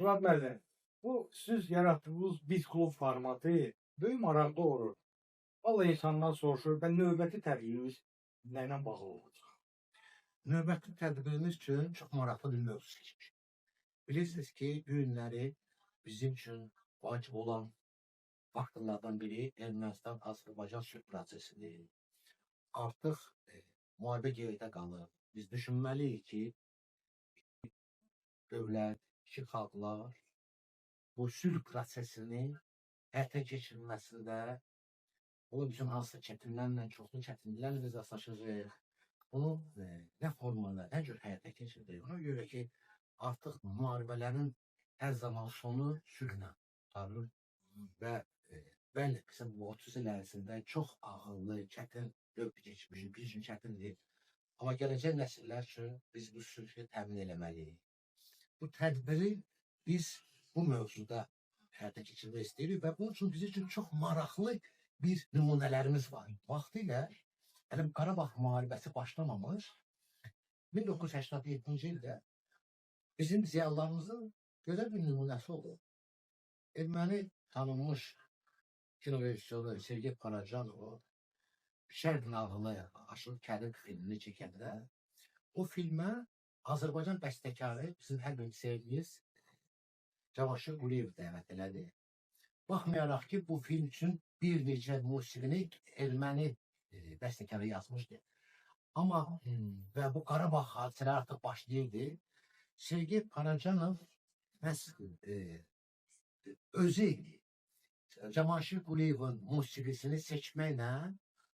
Murat müəllim, bu siz yaratdığınız biz klub formatı böyük maraq doğurur. Vallahi insanlar soruşur, ben növbəti tədbirimiz nəylə bağlı olacaq? Növbəti tədbirimiz üçün çox maraqlı bir mövzu seçmişik. Bilirsiniz ki, bu günləri bizim üçün vacib olan faktlardan biri Ermənistan-Azərbaycan sülh prosesidir. Artıq müharibə geridə qalır. Biz düşünməliyik ki, dövlət, iki xalqlar bu sülh prosesini həyata keçirilməsində o bizim hansı çətinlərlə, çoxlu çətinliklərlə biz rastlaşacağıq. Bunu nə formada, nə cür həyata keçirdək? Ona görə ki, artıq müharibələrin hər zaman sonu sülhlə qurtarır və bəli, bizim bu 30 il ərzində çox ağırlı, çətin dövr keçmişik, biz üçün çətindir. Amma gələcək nəsillər üçün biz bu sülhü təmin eləməliyik. Bu tədbiri biz bu mövzuda həyata keçirmək istəyirik və bunun üçün bizim üçün çox maraqlı bir nümunələrimiz var. Vaxtilə hələ Qarabağ müharibəsi başlamamış 1987-ci ildə bizim ziyalılarımızın gözəl bir nümunəsi oldu. Erməni tanınmış kino rejissoru Sergey Parajanov Şərq nağılı Aşıq Kərim filmini çəkəndə o filmə Azərbaycan bəstəkarı bizim hər bir sevdiyimiz Cavanşir Quliyev dəvət elədi. Baxmayaraq ki, bu film üçün bir neçə musiqini erməni bəstəkarı yazmışdı. Amma və bu Qarabağ hadisələri artıq başlayırdı. Sergey Parajanov özü Cavanşir Quliyevin musiqisini seçməklə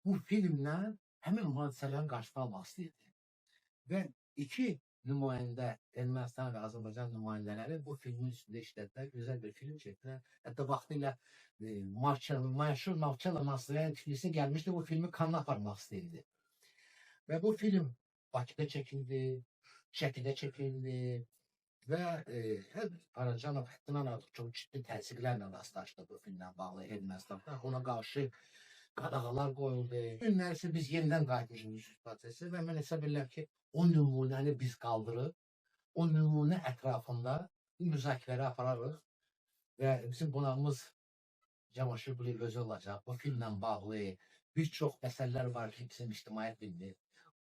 bu filmlə həmin hadisələrin qarşısını almaq istəyirdi. Və iki nümayəndə, Ermənistan və Azərbaycan nümayəndələri bu filmin üstündə işlədilər, gözəl bir film çəkdilər. Hətta vaxtilə məşhur Marcella Mastroianni Tiflisə gəlmişdi, bu filmi Kanna aparmaq istəyirdi. Və bu film Bakıda çəkildi, Şəkidə çəkildi və Parajanov həddindən artıq çox ciddi təsirlərlə rastlaşdı bu filmlə bağlı Ermənistanda. Ona qarşı qadağalar qoyuldu. Günlər isə biz yenidən qayıtmışıq prosesi və mən hesab edirəm ki, o nümunəni biz qaldırıb, o nümunə ətrafında müzakirələri apararıq və bizim qonağımız Cavanşir Quliyev özü olacaq. Bu filmlə bağlı bir çox məsələlər var ki, bizim ictimaiyyət bilmir.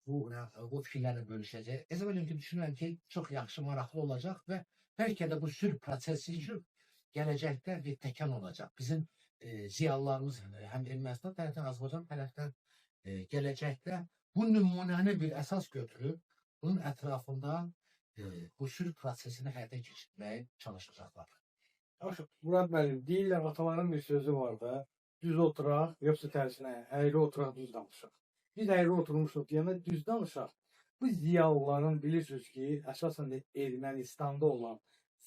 Bu fikirlərlə bölüşəcək. Hesab edirəm ki, düşünürəm ki, çox yaxşı, maraqlı olacaq və bəlkə də bu sülh prosesi üçün gələcəkdə bir təkan olacaq. Bizim ziyalılarımız həm Ermənistan tərəfdən, Azərbaycan tərəfdən gələcəkdə bu nümunəni bir əsas götürüb, bunun ətrafında bu sülh prosesini həyata keçirməyə çalışacaqlar. Murat müəllim, deyirlər, ataların bir sözü var da, düz oturaq, yoxsa tərsinə, əyri oturaq, düz danışaq. Biz əyri oturmuşuq deyəndə düz danışaq. Bu ziyalıların bilirsiniz ki, əsasən Ermənistanda olan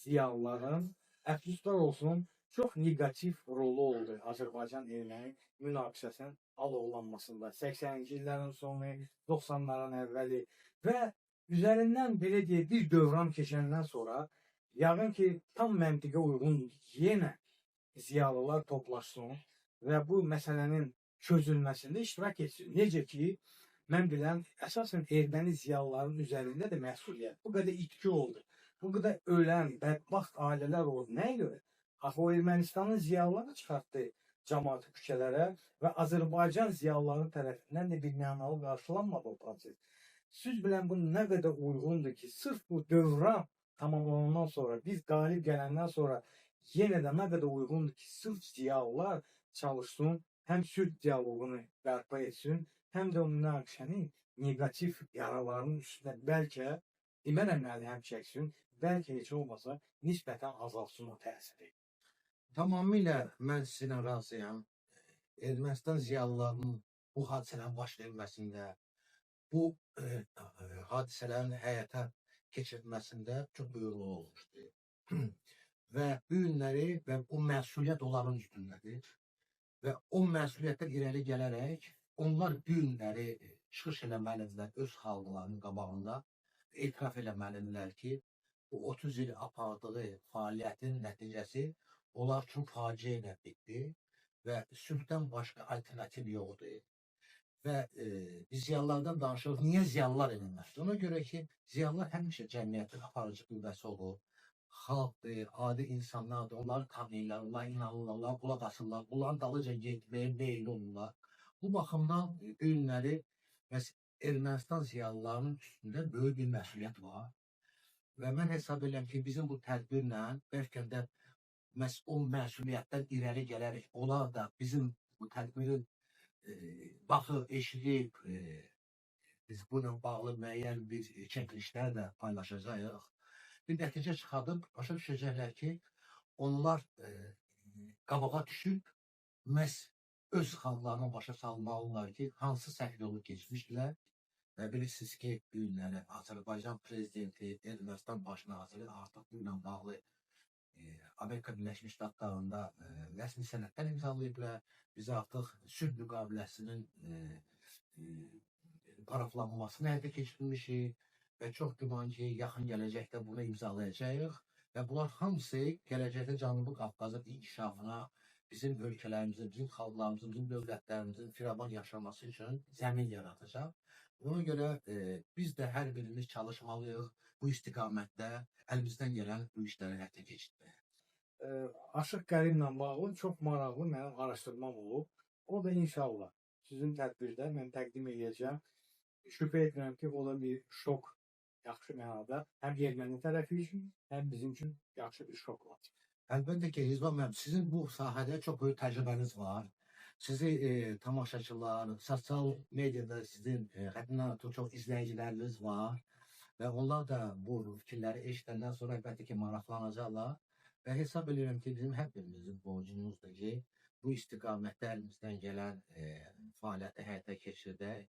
ziyalıların əfsuslar olsun, çox negativ rolu oldu Azərbaycan-Erməni münaqişəsinin alovlanmasında. 80-ci illərin sonu, 90-ların əvvəli və üzərindən belə deyək, bir dövran keçəndən sonra yəqin ki, tam məntiqə uyğun yenə ziyalılar toplaşsın və bu məsələnin çözülməsində iştirak etsin. Necə ki, mən bilən, əsasən erməni ziyalıların üzərində də məsuliyyət. Bu qədər itki oldu. Bu qədər ölən, bədbaxt ailələr oldu. Nəyə görə? Axı o Ermənistanın ziyalıları çıxartdı cəmaatı küçələrə və Azərbaycan ziyalıların tərəfindən də bir mənalı qarşılanmadı o proses. Siz bilən bu nə qədər uyğundur ki, sırf bu dövran tamamlanandan sonra, biz qalib gələndən sonra yenə də nə qədər uyğundur ki, sırf ziyalılar çalışsın, həm sülh dialoqunu bərpa etsin, həm də o münaqişənin negativ yaralarının üstündə bəlkə, demərəm həm çəksin, bəlkə heç olmasa nisbətən azalsın o təsiri. Tamamilə mən sizinlə razıyam. Ermənistan ziyalılarının bu hadisələrin baş verməsində, bu hadisələrin həyata keçirilməsində çox böyük rol olmuşdur. Və bu günləri və o məsuliyyət onların üstündədir. Və o məsuliyyətdən irəli gələrək, onlar bu günləri çıxış eləməlidirlər öz xalqlarının qabağında, etiraf eləməlidirlər ki, bu 30 il apardığı fəaliyyətin nəticəsi onlar üçün faciə ilə bitdi və sülhdən başqa alternativ yoxdur. Və biz ziyalılardan danışırıq. Niyə ziyalılar edilməz? Ona görə ki, ziyalılar həmişə cəmiyyətin aparıcı qüvvəsi olur. xalqdır, adi insanlardır. Onları tanıyırlar, onlar inanırlar, onlar qulaq asırlar, bunların dalınca getməyə meyil olurlar. Bu baxımdan bu günləri məhz Ermənistan ziyalılarının üstündə böyük bir məsuliyyət var. Və mən hesab edirəm ki, bizim bu tədbirlə bəlkə də məhz o məsuliyyətdən irəli gələrək, onlar da bizim bu tədbirin baxıb, eşidib, biz bununla bağlı müəyyən bir çəkilişlər də paylaşacağıq. Bir nəticə çıxardıb başa düşəcəklər ki, onlar qabağa düşüb məhz öz xalqlarına başa salmalılar ki, hansı səhv yolu keçmişdilər. Və bilirsiniz ki, bu günləri Azərbaycan prezidenti, Ermənistan baş naziri artıq bununla bağlı Amerika Birləşmiş Ştatlarında rəsmi sənədlər imzalayıblar. Biz artıq sülh müqaviləsinin paraflanmasını həyata keçirmişik və çox güman ki, yaxın gələcəkdə bunu imzalayacağıq və bunlar hamısı gələcəkdə Cənubi Qafqazın inkişafına, bizim ölkələrimizin, bizim xalqlarımızın, bizim dövlətlərimizin firavan yaşaması üçün zəmin yaradacaq. Ona görə biz də hər birimiz çalışmalıyıq bu istiqamətdə əlimizdən gələn bu işləri həyata keçirməyə. Aşıq Qərimlə bağlı çox maraqlı mənim araşdırmam olub. O da inşallah sizin tədbirdə mən təqdim edəcəm. Şübhə edirəm ki, o da bir şok, yaxşı mənada həm erməni tərəfi üçün, həm bizim üçün yaxşı bir şok olacaq. Əlbəttə ki, Rizvan müəllim, sizin bu sahədə çox böyük təcrübəniz var. Sizi tamaşaçılar, sosial mediada sizin həddindən artıq çox izləyiciləriniz var və onlar da bu fikirləri eşidəndən sonra əlbəttə ki, maraqlanacaqlar və hesab edirəm ki, bizim hər birimizin borcumuzdur ki, bu istiqamətdə əlimizdən gələn fəaliyyəti həyata keçirdək